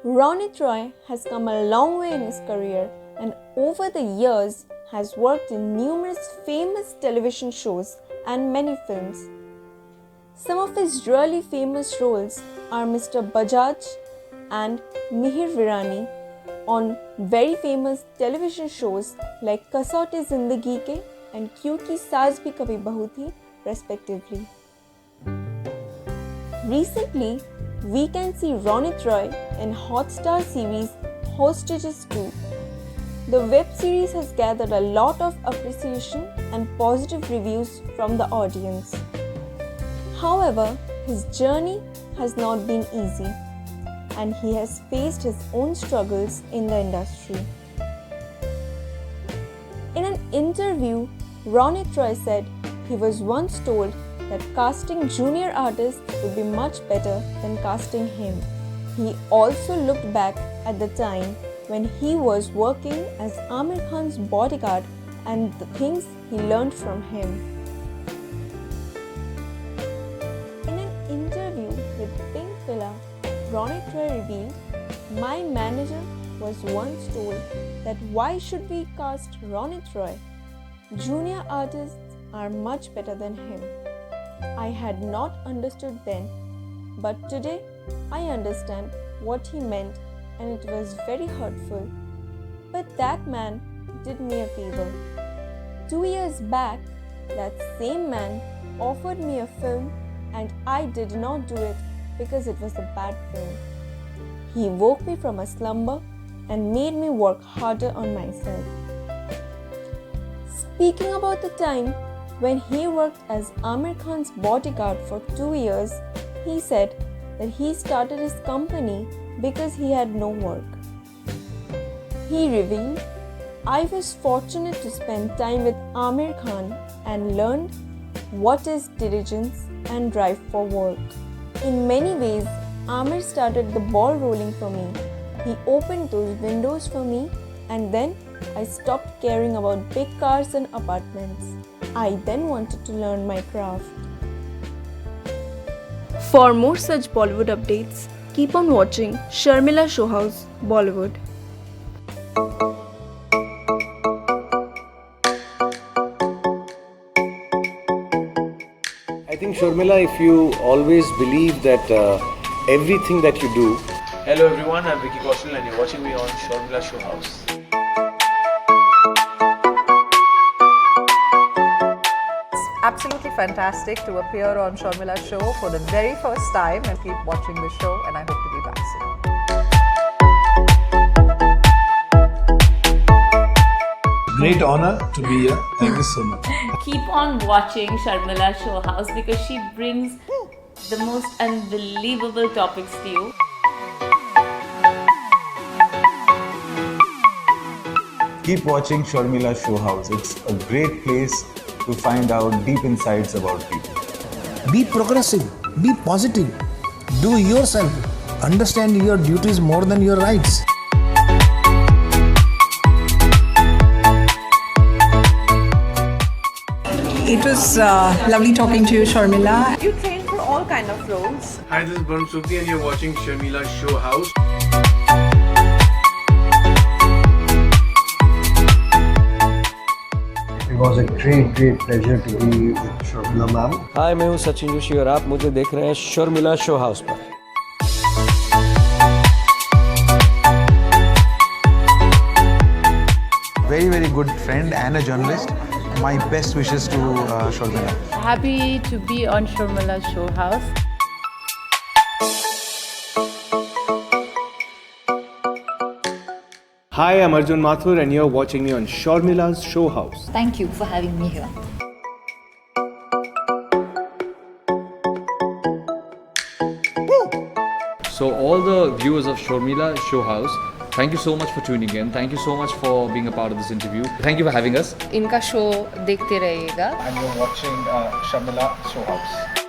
Ronit Roy has come a long way in his career and over the years has worked in numerous famous television shows and many films. Some of his really famous roles are Mr. Bajaj and Mihir Virani on very famous television shows like Kasauti Zindagi Ke and Kyunki Saas Bhi Kabhi Bahu Thi, respectively. Recently, we can see Ronit Roy in Hotstar series Hostages 2. The web series has gathered a lot of appreciation and positive reviews from the audience. However, his journey has not been easy and he has faced his own struggles in the industry. In an interview, Ronit Roy said he was once told that casting junior artists would be much better than casting him. He also looked back at the time when he was working as Aamir Khan's bodyguard and the things he learned from him. In an interview with Pink Villa, Ronit Roy revealed, "My manager was once told that why should we cast Ronit Roy? Junior artists are much better than him. I had not understood then, but today I understand what he meant and it was very hurtful. But that man did me a favor. 2 years back, that same man offered me a film and I did not do it because it was a bad film. He woke me from a slumber and made me work harder on myself." Speaking about the time when he worked as Aamir Khan's bodyguard for 2 years, he said that he started his company because he had no work. He revealed, "I was fortunate to spend time with Aamir Khan and learned what is diligence and drive for work. In many ways, Aamir started the ball rolling for me. He opened those windows for me and then I stopped caring about big cars and apartments. I then wanted to learn my craft." For more such Bollywood updates, keep on watching Sharmila Show House Bollywood. I think, Sharmila, if you always believe that everything that you do. Hello everyone, I'm Vicky Kaushal and you're watching me on Sharmila Show House. Absolutely fantastic to appear on Sharmila Show for the very first time and keep watching the show and I hope to be back soon. Great honor to be here. Thank you so much. Keep on watching Sharmila Show House because she brings the most unbelievable topics to you. Keep watching Sharmila Show House. It's a great place to find out deep insights about people. Be progressive, be positive, do yourself, understand your duties more than your rights. It was lovely talking to you, Sharmila. You train for all kind of roles. Hi, this is Varun Sukhi and you're watching Sharmila Show House. It was a great pleasure to be with Sharmila ma'am. Hi, मैं हूँ सचिन जोशी और आप मुझे देख रहे हैं Sharmila show house पर. Very good friend and a journalist. My best wishes to Sharmila. Happy to be on Sharmila Show House. Hi, I'm Arjun Mathur and you're watching me on Sharmila's Show House. Thank you for having me here. So all the viewers of Sharmila Show House, thank you so much for tuning in. Thank you so much for being a part of this interview. Thank you for having us. इनका show देखते रहिएगा. And you're watching Sharmila Show House.